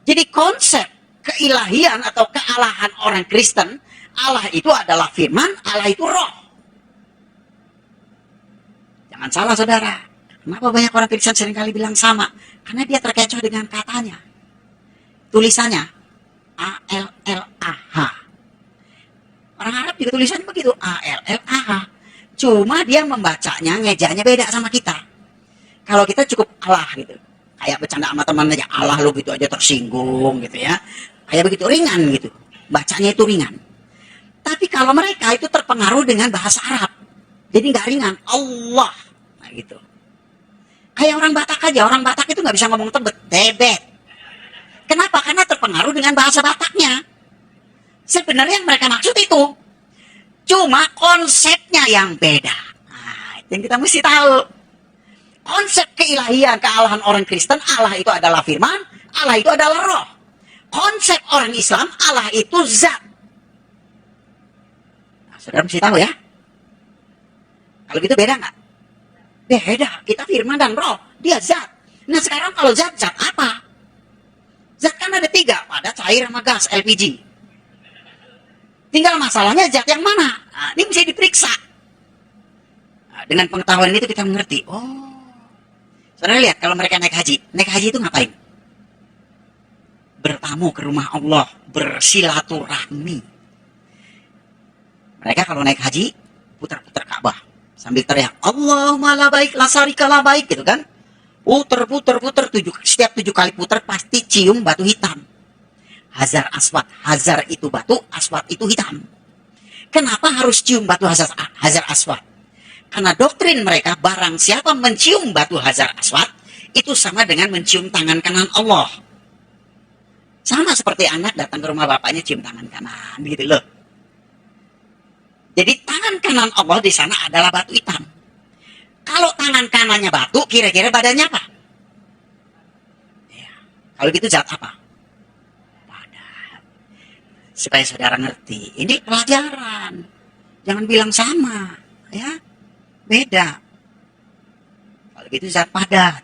Jadi konsep keilahian atau kealahan orang Kristen, Allah itu adalah firman, Allah itu roh. Jangan salah, saudara. Kenapa banyak orang Kristen seringkali bilang sama? Karena dia terkecoh dengan katanya. Tulisannya A-L-L-A-H. Orang Arab juga tulisannya begitu, A-L-L-A-H. Cuma dia membacanya, ngejanya beda sama kita. Kalau kita cukup Allah gitu. Kayak bercanda sama teman aja, Allah lu gitu aja tersinggung gitu ya. Kayak begitu, ringan gitu. Bacanya itu ringan. Tapi kalau mereka itu terpengaruh dengan bahasa Arab. Jadi nggak ringan, Allah. Nah gitu. Kayak orang Batak aja, orang Batak itu nggak bisa ngomong tebet. Kenapa? Karena terpengaruh dengan bahasa Bataknya. Sebenarnya yang mereka maksud itu. Cuma konsepnya yang beda. Nah, itu yang kita mesti tahu. Konsep keilahian, kealahan orang Kristen, Allah itu adalah firman, Allah itu adalah roh. Konsep orang Islam, Allah itu zat. Nah, saudara mesti tahu ya. Kalau gitu beda nggak? Beda. Kita firman dan roh. Dia zat. Nah sekarang kalau zat apa? Zat kan ada 3. Ada cair sama gas, LPG. Tinggal masalahnya zat yang mana? Nah, ini mesti diperiksa. Nah, dengan pengetahuan itu kita mengerti. Oh, saudara lihat kalau mereka naik haji itu ngapain? Bertamu ke rumah Allah, bersilaturahmi. Mereka kalau naik haji, putar-putar Ka'bah sambil teriak, Allahumma la baik, la syarika la baik, gitu kan? Putar, setiap 7 kali putar pasti cium batu hitam. Hajar aswad, hajar itu batu, aswad itu hitam. Kenapa harus cium batu hajar aswad? Karena doktrin mereka, barang siapa mencium batu hajar aswad, itu sama dengan mencium tangan kanan Allah. Sama seperti anak datang ke rumah bapaknya cium tangan kanan, gitu loh. Jadi tangan kanan Allah di sana adalah batu hitam. Kalau tangan kanannya batu, kira-kira badannya apa? Kalau gitu zat apa? Padat. Supaya saudara ngerti. Ini pelajaran. Jangan bilang sama. Ya, beda. Kalau gitu zat padat.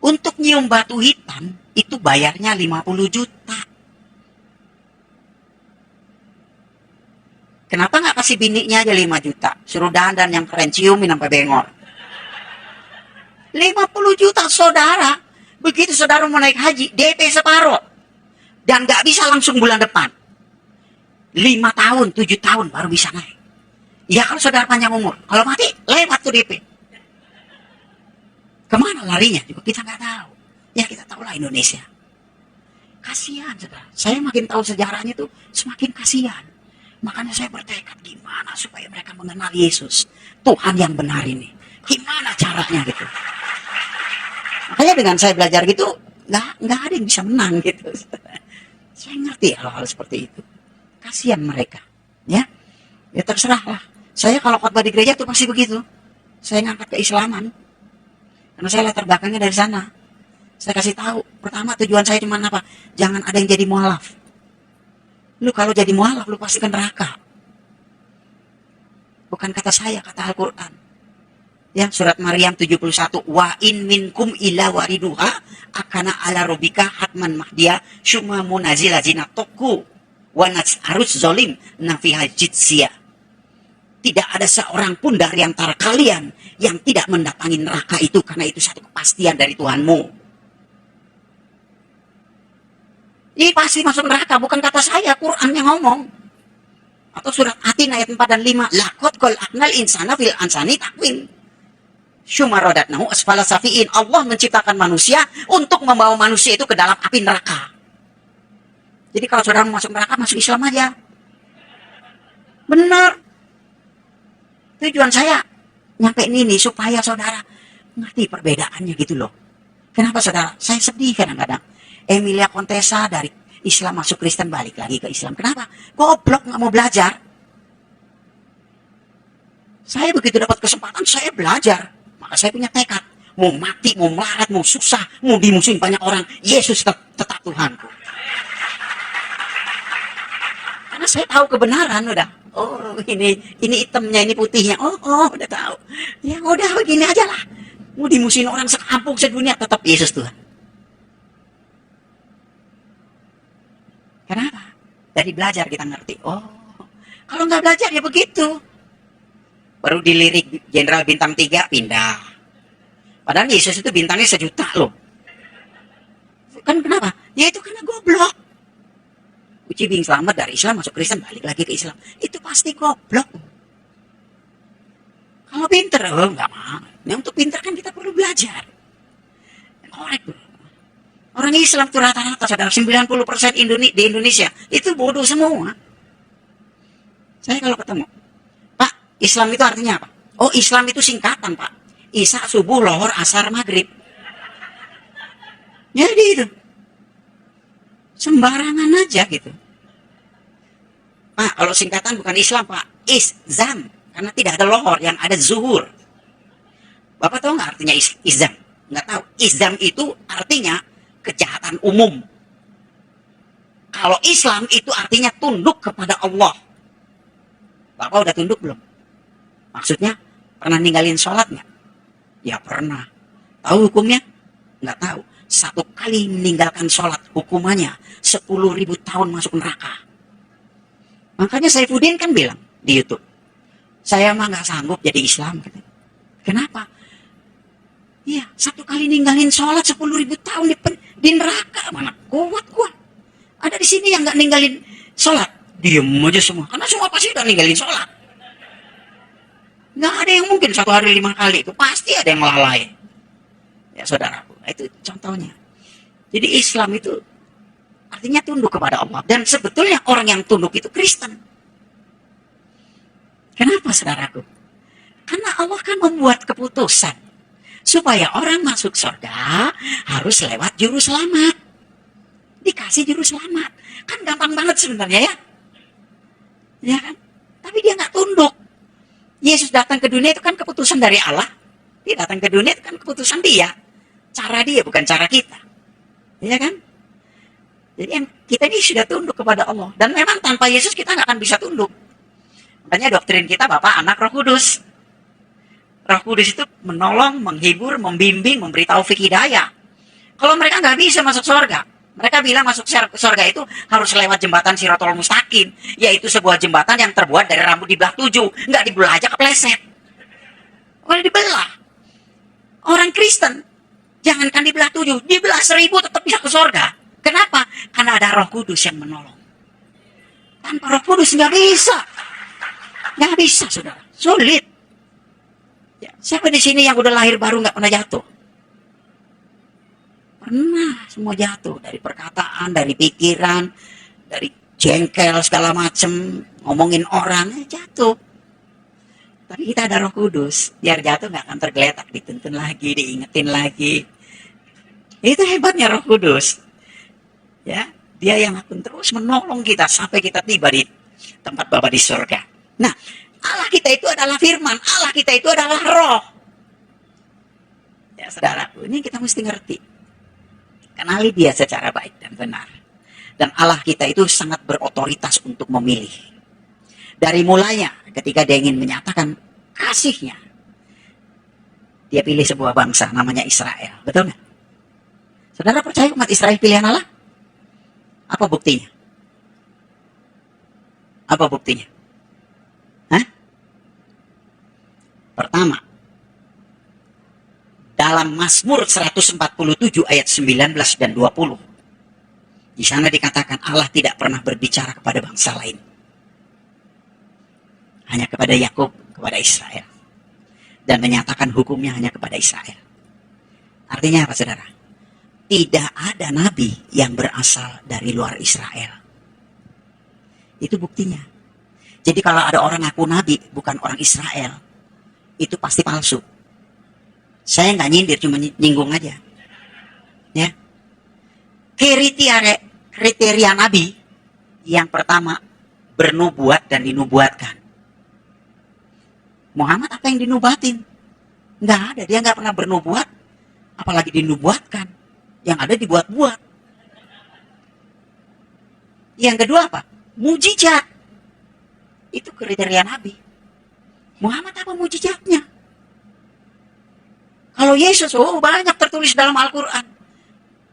Untuk nyium batu hitam, itu bayarnya 50 juta. Kenapa nggak kasih bininya aja 5 juta? Suruh dandan yang keren, ciumin sampai bengor. 50 juta saudara. Begitu saudara mau naik haji, DP separuh. Dan nggak bisa langsung bulan depan. 5 tahun, 7 tahun baru bisa naik. Ya kalau saudara panjang umur. Kalau mati, lewat tuh DP. Kemana larinya juga kita nggak tahu. Ya kita tahulah Indonesia. Kasihan saudara. Saya makin tahu sejarahnya tuh semakin kasihan. Makanya saya bertekad gimana supaya mereka mengenal Yesus. Tuhan yang benar ini. Gimana caranya gitu. Makanya dengan saya belajar gitu, nggak ada yang bisa menang gitu. Saya ngerti hal-hal seperti itu. Kasihan mereka. Ya terserah lah. Saya kalau khotbah di gereja tuh pasti begitu. Saya ngangkat keislaman. Karena saya latar belakangnya dari sana. Saya kasih tahu. Pertama tujuan saya cuma apa? Jangan ada yang jadi mualaf. Lu kalau jadi mualaf, lu pasti ke neraka. Bukan kata saya, kata Al-Quran. Ya, surat Maryam 71. Wa in minkum illa wariduha akana ala robika hatman mahdia syuma munazila zinatoku wa arus zolim nafiha jitsiyah. Tidak ada seorang pun dari antara kalian yang tidak mendatangi neraka itu, karena itu satu kepastian dari Tuhanmu. Ini pasti masuk neraka, bukan kata saya, Quran yang ngomong. Atau surat Atin ayat 4 dan 5. Lakot kol aknal insana fil ansani takwin. Syumarodatnahu asfala safiin. Allah menciptakan manusia untuk membawa manusia itu ke dalam api neraka. Jadi kalau saudara masuk neraka, masuk Islam aja. Benar. Tujuan saya nyampe ini supaya saudara ngerti perbedaannya gitu loh. Kenapa saudara? Saya sedih kadang-kadang. Emilia Contessa dari Islam masuk Kristen balik lagi ke Islam. Kenapa? Goblok, nggak mau belajar. Saya begitu dapat kesempatan, saya belajar. Maka saya punya tekad. Mau mati, mau melarat, mau susah, mau dimusuhin banyak orang. Yesus tetap Tuhanku. Karena saya tahu kebenaran udah. Oh ini hitamnya, ini putihnya. Oh udah tahu. Ya udah begini aja lah. Mau dimusuhin orang sekampung sedunia, tetap Yesus Tuhan. Kenapa? Dari belajar kita ngerti. Oh, kalau nggak belajar ya begitu. Baru dilirik Jenderal Bintang 3 pindah. Padahal Yesus itu bintangnya 1 juta loh. Kan kenapa? Ya itu karena goblok. Uci Bing selamat dari Islam masuk Kristen balik lagi ke Islam. Itu pasti goblok. Kalau pinter, nggak mau. Nah, untuk pinter kan kita perlu belajar. Korek bro. Orang Islam itu rata-rata saudara 90% di Indonesia itu bodoh semua. Saya kalau ketemu, Pak, Islam itu artinya apa? Oh, Islam itu singkatan, Pak. Isya, subuh, lohor, asar, maghrib. Jadi itu sembarangan aja gitu. Pak, kalau singkatan bukan Islam, Pak. Izam, karena tidak ada lohor, yang ada zuhur. Bapak tahu nggak artinya izam? Nggak tahu. Izam itu artinya kejahatan umum. Kalau Islam itu artinya tunduk kepada Allah. Bapak udah tunduk belum? Maksudnya pernah ninggalin sholat nggak? Ya pernah. Tahu hukumnya? Nggak tahu. 1 kali meninggalkan sholat hukumannya 10.000 tahun masuk neraka. Makanya Saifuddin kan bilang di YouTube, saya mah nggak sanggup jadi Islam. Kenapa? Iya, 1 kali ninggalin sholat 10.000 tahun di neraka. Mana kuat. Ada di sini yang nggak ninggalin sholat. Diem aja semua. Karena semua pasti udah ninggalin sholat. Nggak ada yang mungkin 1 hari 5 kali. Itu pasti ada yang lalai. Ya saudaraku, itu contohnya. Jadi Islam itu artinya tunduk kepada Allah. Dan sebetulnya orang yang tunduk itu Kristen. Kenapa saudaraku? Karena Allah kan membuat keputusan supaya orang masuk surga harus lewat juru selamat. Dikasih juru selamat. Kan gampang banget sebenarnya ya. Ya kan? Tapi dia nggak tunduk. Yesus datang ke dunia itu kan keputusan dari Allah. Dia datang ke dunia itu kan keputusan dia. Cara dia bukan cara kita. Ya kan? Jadi kita ini sudah tunduk kepada Allah. Dan memang tanpa Yesus kita nggak akan bisa tunduk. Makanya doktrin kita Bapa, Anak, Roh Kudus. Roh Kudus itu menolong, menghibur, membimbing, memberi taufik hidayah. Kalau mereka nggak bisa masuk surga, mereka bilang masuk surga itu harus lewat jembatan Siratul Mustaqim, yaitu sebuah jembatan yang terbuat dari rambut dibelah 7. Nggak dibelah aja kepleset. Kalau dibelah, orang Kristen, jangankan dibelah 7, dibelah 1000 tetap bisa ke surga. Kenapa? Karena ada Roh Kudus yang menolong. Tanpa Roh Kudus nggak bisa. Nggak bisa, saudara. Sulit. Ya, siapa di sini yang udah lahir baru nggak pernah jatuh? Pernah, semua jatuh. Dari perkataan, dari pikiran, dari jengkel segala macem, ngomongin orang, jatuh. Tapi kita ada Roh Kudus, biar jatuh nggak akan tergeletak, dituntun lagi, diingetin lagi. Itu hebatnya Roh Kudus. Ya, dia yang akan terus menolong kita sampai kita tiba di tempat Bapa di surga. Nah, Allah kita itu adalah firman, Allah kita itu adalah roh. Ya, saudaraku, ini kita mesti ngerti. Kenali dia secara baik dan benar. Dan Allah kita itu sangat berotoritas untuk memilih. Dari mulanya, ketika dia ingin menyatakan kasihnya, dia pilih sebuah bangsa namanya Israel. Betul nggak? Saudara percaya umat Israel pilihan Allah? Apa buktinya? Apa buktinya? Hah? Pertama, dalam Mazmur 147 ayat 19 dan 20. Di sana dikatakan Allah tidak pernah berbicara kepada bangsa lain. Hanya kepada Yakub, kepada Israel. Dan menyatakan hukumnya hanya kepada Israel. Artinya apa, saudara? Tidak ada nabi yang berasal dari luar Israel. Itu buktinya. Jadi kalau ada orang ngaku nabi bukan orang Israel, itu pasti palsu. Saya nggak nyindir, cuma nyinggung aja. Ya. Kriteria nabi yang pertama, bernubuat dan dinubuatkan. Muhammad apa yang dinubatin? Nggak ada, dia nggak pernah bernubuat, apalagi dinubuatkan. Yang ada dibuat-buat. Yang kedua apa? Mujizat. Itu kriteria nabi. Muhammad apa mujizatnya? Kalau Yesus, banyak tertulis dalam Al-Quran.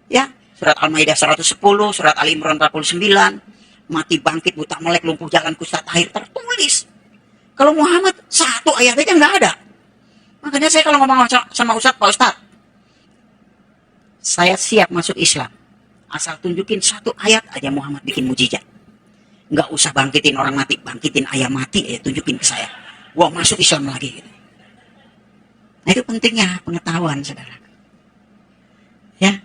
Ya, surat Al-Maidah 110, surat Ali Imran 49, mati bangkit, buta melek, lumpuh jalan, kusta tahir, tertulis. Kalau Muhammad, satu ayat aja nggak ada. Makanya saya kalau ngomong sama Ustadz, Pak Ustadz, saya siap masuk Islam. Asal tunjukin satu ayat aja Muhammad bikin mujizat. Nggak usah bangkitin orang mati, bangkitin ayam mati, tunjukin ke saya. Wah, masuk Islam lagi. Nah, itu pentingnya pengetahuan, saudara. Ya,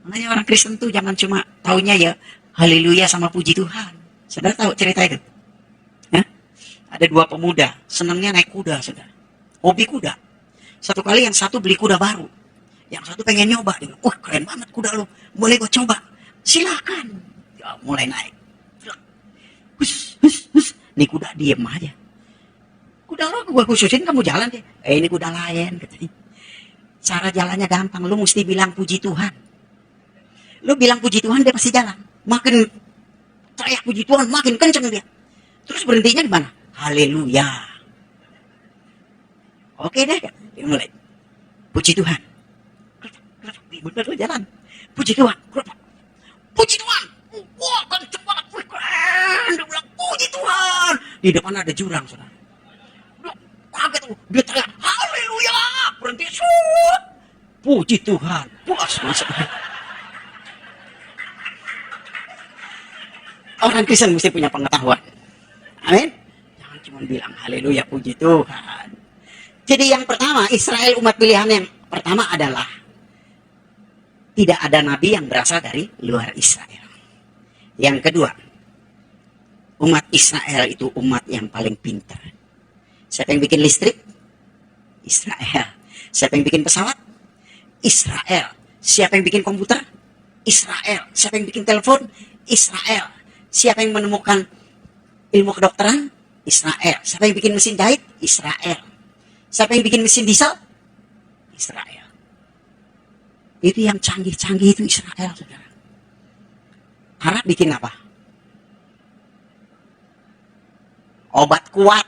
makanya orang Kristen tuh jangan cuma taunya ya haleluya sama puji Tuhan. Saudara tahu cerita itu? Ya? Ada dua pemuda, senangnya naik kuda, saudara. Hobi kuda. Satu kali yang satu beli kuda baru, yang satu pengen nyoba. Dia bilang, wah keren banget kuda lo, boleh gue coba? Silakan. Ya, mulai naik. Hus, hus, hus. Nih kuda diem aja. Kuda lo gue khususin kamu jalan deh. Ini kuda lain katanya. Cara jalannya gampang, lu mesti bilang puji Tuhan. Lu bilang puji Tuhan dia pasti jalan. Makin teriak puji Tuhan makin kenceng dia. Terus berhentinya di mana? Haleluya. Oke deh, dia mulai. Puji Tuhan. Bener lu jalan. Puji Tuhan. Puji Tuhan. Wah, kenceng banget. Dia bilang puji Tuhan. Di depan ada jurang, saudara. Kaget tuh, dia teriak, haleluya, berhenti, shoot. Puji Tuhan, puas masuk. Orang Kristen mesti punya pengetahuan. Amin. Jangan cuma bilang haleluya, puji Tuhan. Jadi yang pertama, Israel umat pilihan yang pertama adalah tidak ada nabi yang berasal dari luar Israel. Yang kedua, umat Israel itu umat yang paling pintar. Siapa yang bikin listrik? Israel. Siapa yang bikin pesawat? Israel. Siapa yang bikin komputer? Israel. Siapa yang bikin telepon? Israel. Siapa yang menemukan ilmu kedokteran? Israel. Siapa yang bikin mesin jahit? Israel. Siapa yang bikin mesin diesel? Israel. Itu yang canggih-canggih itu Israel, saudara. Arab bikin apa? Obat kuat.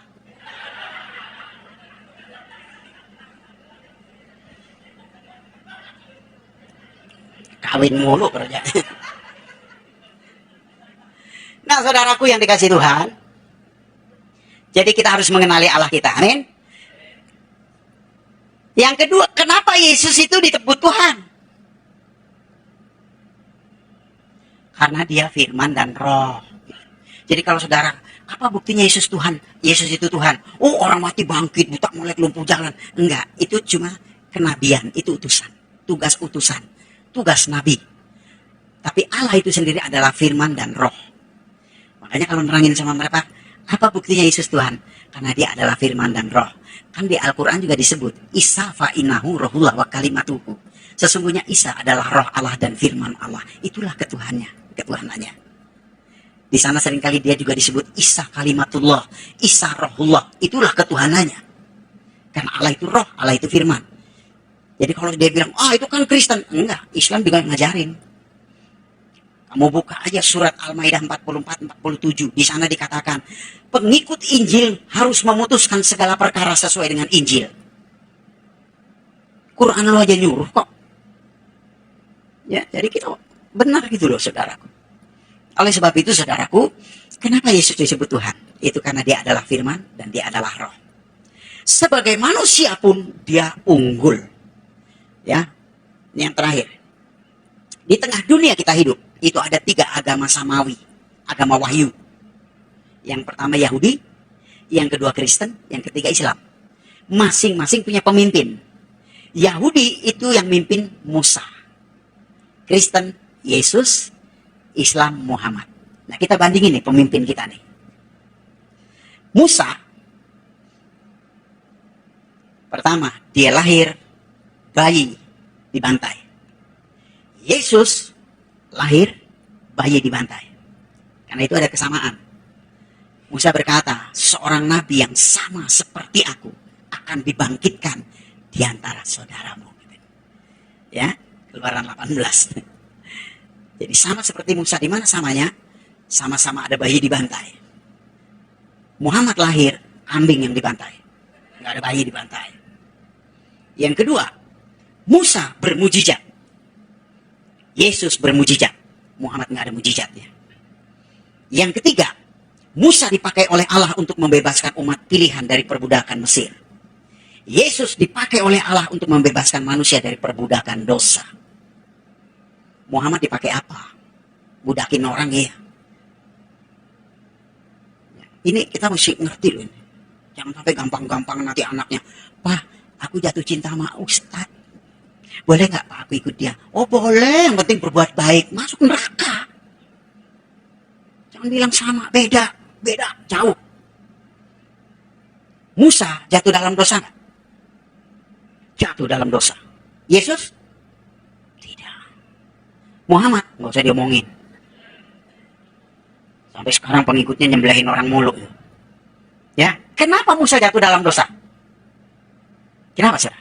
Kawin mulu kerja. Nah, saudaraku yang dikasih Tuhan, jadi kita harus mengenali Allah kita. Amin. Yang kedua, kenapa Yesus itu disebut Tuhan? Karena dia firman dan roh. Jadi kalau saudara, apa buktinya Yesus Tuhan? Yesus itu Tuhan. Oh, orang mati bangkit, buta melek, lumpuh jalan. Enggak, itu cuma kenabian, itu utusan. Tugas utusan, tugas nabi. Tapi Allah itu sendiri adalah firman dan roh. Makanya kalau nerangin sama mereka, apa buktinya Yesus Tuhan? Karena dia adalah firman dan roh. Kan di Al-Quran juga disebut, Isa fa'inahu rohullah wa kalimatuhu. Sesungguhnya Isa adalah roh Allah dan firman Allah. Itulah ketuhanannya. Di sana seringkali dia juga disebut Isa kalimatullah, Isa rohullah. Itulah ketuhanannya. Karena Allah itu roh, Allah itu firman. Jadi kalau dia bilang, itu kan Kristen. Enggak, Islam juga ngajarin. Kamu buka aja surat Al-Maidah 44-47. Di sana dikatakan, pengikut Injil harus memutuskan segala perkara sesuai dengan Injil. Quran lo aja nyuruh kok. Ya, jadi kita benar gitu loh, saudaraku. Oleh sebab itu, saudaraku, kenapa Yesus disebut Tuhan? Itu karena dia adalah firman dan dia adalah roh. Sebagai manusia pun dia unggul. Ya, ini yang terakhir. Di tengah dunia kita hidup, itu ada 3 agama samawi, agama wahyu. Yang pertama Yahudi, yang kedua Kristen, yang ketiga Islam. Masing-masing punya pemimpin. Yahudi itu yang mimpin Musa. Kristen Yesus, Islam Muhammad. Nah, kita bandingin nih pemimpin kita nih. Musa, pertama, dia lahir bayi dibantai. Yesus lahir bayi dibantai. Karena itu ada kesamaan. Musa berkata, seorang nabi yang sama seperti aku akan dibangkitkan di antara saudaramu. Ya, Keluaran 18. Jadi sama seperti Musa, di mana samanya? Sama-sama ada bayi dibantai. Muhammad lahir, kambing yang dibantai. Nggak ada bayi dibantai. Yang kedua, Musa bermujizat. Yesus bermujizat. Muhammad nggak ada mujizatnya. Yang ketiga, Musa dipakai oleh Allah untuk membebaskan umat pilihan dari perbudakan Mesir. Yesus dipakai oleh Allah untuk membebaskan manusia dari perbudakan dosa. Muhammad dipakai apa? Budakin orang, ya. Ini kita mesti ngerti loh ini. Jangan sampai gampang-gampang nanti anaknya, Pak, aku jatuh cinta sama Ustadz. Boleh nggak Pak aku ikut dia? Oh boleh, yang penting berbuat baik. Masuk neraka. Jangan bilang sama, beda, jauh. Musa jatuh dalam dosa nggak? Jatuh dalam dosa. Yesus? Tidak. Muhammad? Nggak usah diomongin. Sampai sekarang pengikutnya nyembelihin orang mulu. Ya, kenapa Musa jatuh dalam dosa? Kenapa sih?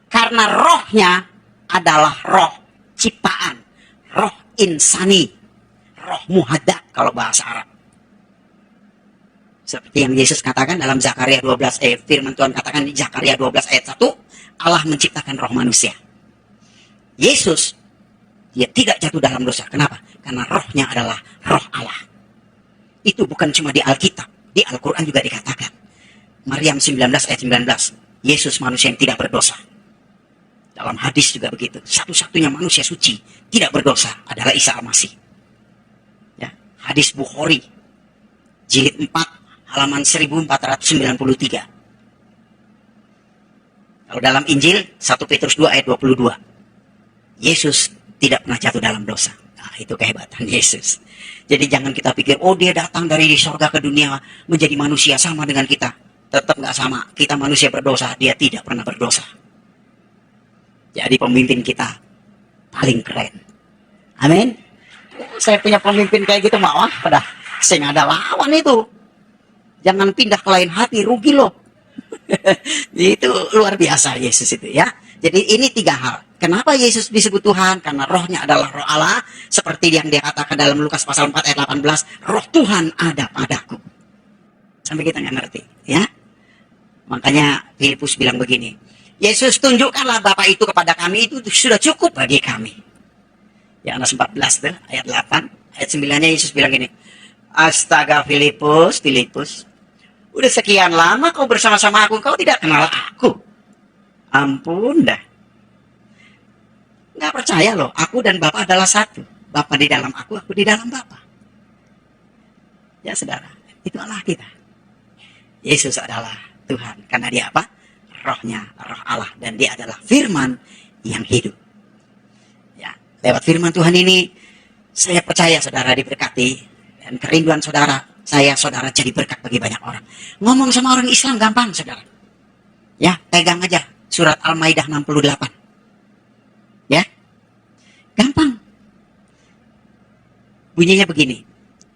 Karena rohnya adalah roh ciptaan, roh insani, roh muhadda kalau bahasa Arab. Seperti yang Yesus katakan dalam Zakaria 12 firman Tuhan katakan di Zakaria 12 ayat 1, Allah menciptakan roh manusia. Yesus, dia tidak jatuh dalam dosa. Kenapa? Karena rohnya adalah roh Allah. Itu bukan cuma di Alkitab, di Al-Quran juga dikatakan. Maryam 19 ayat 19, Yesus manusia yang tidak berdosa. Dalam hadis juga begitu. Satu-satunya manusia suci tidak berdosa adalah Isa Al-Masih. Ya, hadis Bukhari jilid 4 halaman 1493. Kalau dalam Injil 1 Petrus 2 ayat 22. Yesus tidak pernah jatuh dalam dosa. Nah, itu kehebatan Yesus. Jadi jangan kita pikir, oh dia datang dari surga ke dunia menjadi manusia sama dengan kita. Tetap nggak sama. Kita manusia berdosa, dia tidak pernah berdosa. Jadi pemimpin kita paling keren. Amin. Saya punya pemimpin kayak gitu, mau pada saya nggak ada lawan itu. Jangan pindah ke lain hati, rugi loh. Itu luar biasa Yesus itu, ya. Jadi ini tiga hal. Kenapa Yesus disebut Tuhan? Karena rohnya adalah roh Allah. Seperti yang dia katakan dalam Lukas pasal 4 ayat 18. Roh Tuhan ada padaku. Sampai kita nggak ngerti. Ya. Makanya Filipus bilang begini. Yesus tunjukkanlah Bapa itu kepada kami, itu sudah cukup bagi kami. Yohanes 14 tuh, ayat 8. Ayat 9-nya Yesus bilang gini. Astaga Filipus, udah sekian lama kau bersama-sama aku, kau tidak kenal aku. Ampun dah. Nggak percaya loh, aku dan Bapa adalah satu. Bapa di dalam aku di dalam Bapa. Ya saudara, itu Allah kita. Yesus adalah Tuhan. Karena dia apa? Rohnya, roh Allah. Dan dia adalah firman yang hidup. Ya, lewat firman Tuhan ini, saya percaya saudara diberkati. Dan kerinduan saudara jadi berkat bagi banyak orang. Ngomong sama orang Islam gampang saudara. Ya, pegang aja surat Al-Maidah 68. Ya, gampang. Bunyinya begini.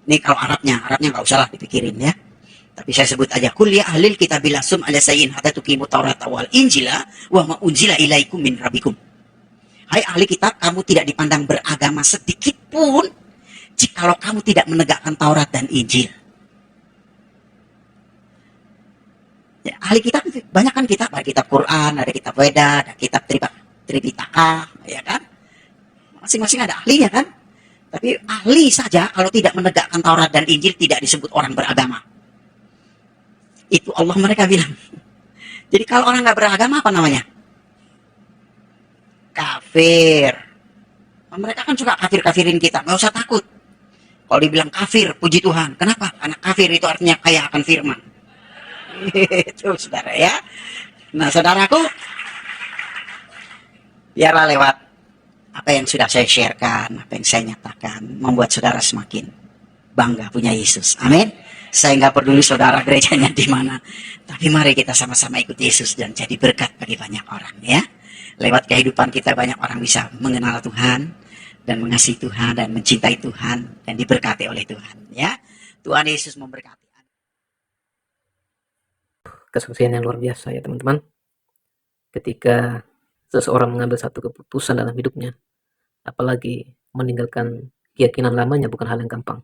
Ini kalau Arabnya nggak usah lah dipikirin ya. Tapi saya sebut aja. Kul ya ahlil kitabil lasum ala sayyin hatta tuqimu taurata wal injila wa ma unzila ilaikum min rabbikum. Hai ahli kitab, kamu tidak dipandang beragama sedikit pun jikalau kamu tidak menegakkan Taurat dan Injil. Ya, ahli kitab banyak kan kitab, ada kitab Quran, ada kitab Weda, ada kitab Tripitaka, ya kan? Masing-masing ada ahlinya kan? Tapi ahli saja kalau tidak menegakkan Taurat dan Injil tidak disebut orang beragama. Itu Allah mereka bilang. Jadi kalau orang nggak beragama apa namanya? Kafir. Mereka kan suka kafir-kafirin kita, nggak usah takut. Kalau dibilang kafir, puji Tuhan. Kenapa? Karena kafir itu artinya kaya akan firman. Itu saudara ya. Nah saudaraku, biarlah lewat apa yang sudah saya sharekan, apa yang saya nyatakan, membuat saudara semakin bangga punya Yesus. Amin. Saya nggak peduli saudara gerejanya di mana, tapi mari kita sama-sama ikut Yesus dan jadi berkat bagi banyak orang ya. Lewat kehidupan kita banyak orang bisa mengenal Tuhan dan mengasihi Tuhan dan mencintai Tuhan dan diberkati oleh Tuhan ya. Tuhan Yesus memberkati. Kesaksian yang luar biasa ya teman-teman. Ketika seseorang mengambil satu keputusan dalam hidupnya, apalagi meninggalkan keyakinan lamanya bukan hal yang gampang.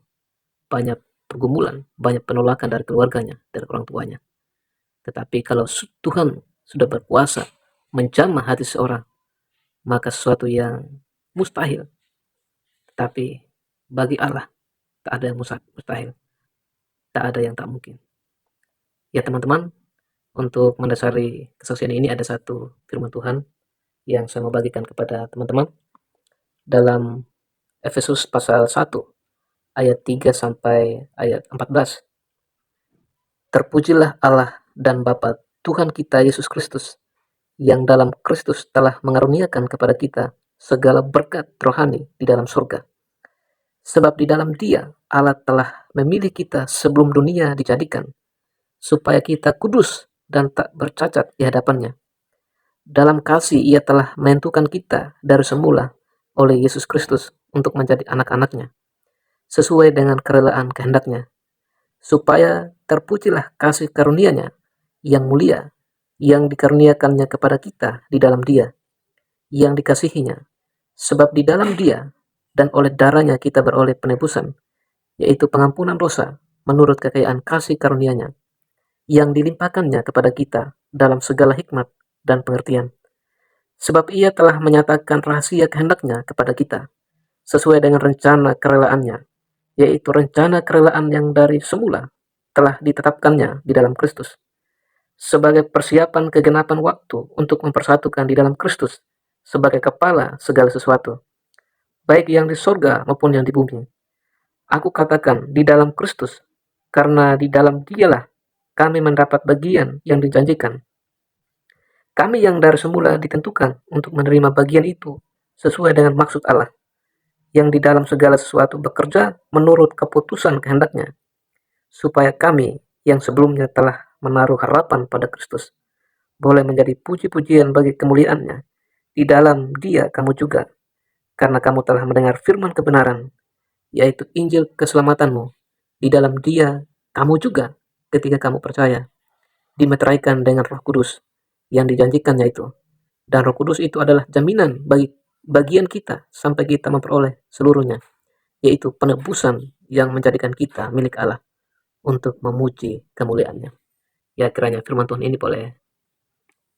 Banyak pergumulan, banyak penolakan dari keluarganya, dari orang tuanya. Tetapi kalau Tuhan sudah berkuasa menjamah hati seseorang, maka sesuatu yang mustahil. Tetapi bagi Allah tak ada yang mustahil, tak ada yang tak mungkin. Ya teman-teman, untuk mendasari kesaksian ini ada satu firman Tuhan yang saya mau bagikan kepada teman-teman dalam Efesus pasal 1 ayat 3 sampai ayat 14. Terpujilah Allah dan Bapa Tuhan kita Yesus Kristus, yang dalam Kristus telah mengaruniakan kepada kita segala berkat rohani di dalam surga. Sebab di dalam Dia Allah telah memilih kita sebelum dunia dijadikan, supaya kita kudus dan tak bercacat di hadapannya. Dalam kasih Ia telah menentukan kita dari semula oleh Yesus Kristus untuk menjadi anak-anaknya, sesuai dengan kerelaan kehendaknya, supaya terpujilah kasih karunia-Nya yang mulia, yang dikaruniakannya kepada kita di dalam Dia, yang dikasihinya, sebab di dalam Dia dan oleh darahnya kita beroleh penebusan, yaitu pengampunan dosa menurut kekayaan kasih karunia-Nya, yang dilimpahkannya kepada kita dalam segala hikmat dan pengertian. Sebab Ia telah menyatakan rahasia kehendak-Nya kepada kita, sesuai dengan rencana kerelaannya, yaitu rencana kerelaan yang dari semula telah ditetapkannya di dalam Kristus, sebagai persiapan kegenapan waktu untuk mempersatukan di dalam Kristus sebagai kepala segala sesuatu, baik yang di sorga maupun yang di bumi. Aku katakan di dalam Kristus, karena di dalam Dialah kami mendapat bagian yang dijanjikan. Kami yang dari semula ditentukan untuk menerima bagian itu sesuai dengan maksud Allah, yang di dalam segala sesuatu bekerja menurut keputusan kehendaknya, supaya kami yang sebelumnya telah menaruh harapan pada Kristus boleh menjadi puji-pujian bagi kemuliaan-Nya. Di dalam Dia kamu juga, karena kamu telah mendengar firman kebenaran, yaitu Injil keselamatanmu. Di dalam Dia kamu juga, ketika kamu percaya, dimeteraikan dengan Roh Kudus yang dijanjikannya itu, Dan Roh Kudus itu adalah jaminan bagi bagian kita sampai kita memperoleh seluruhnya, yaitu penebusan yang menjadikan kita milik Allah untuk memuji kemuliaannya. Ya, kiranya firman Tuhan ini boleh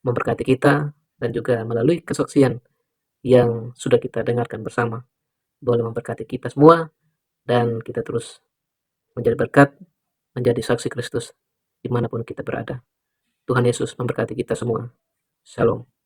memberkati kita dan juga melalui kesaksian yang sudah kita dengarkan bersama boleh memberkati kita semua dan kita terus menjadi berkat, menjadi saksi Kristus dimanapun kita berada. Tuhan Yesus memberkati kita semua. Shalom.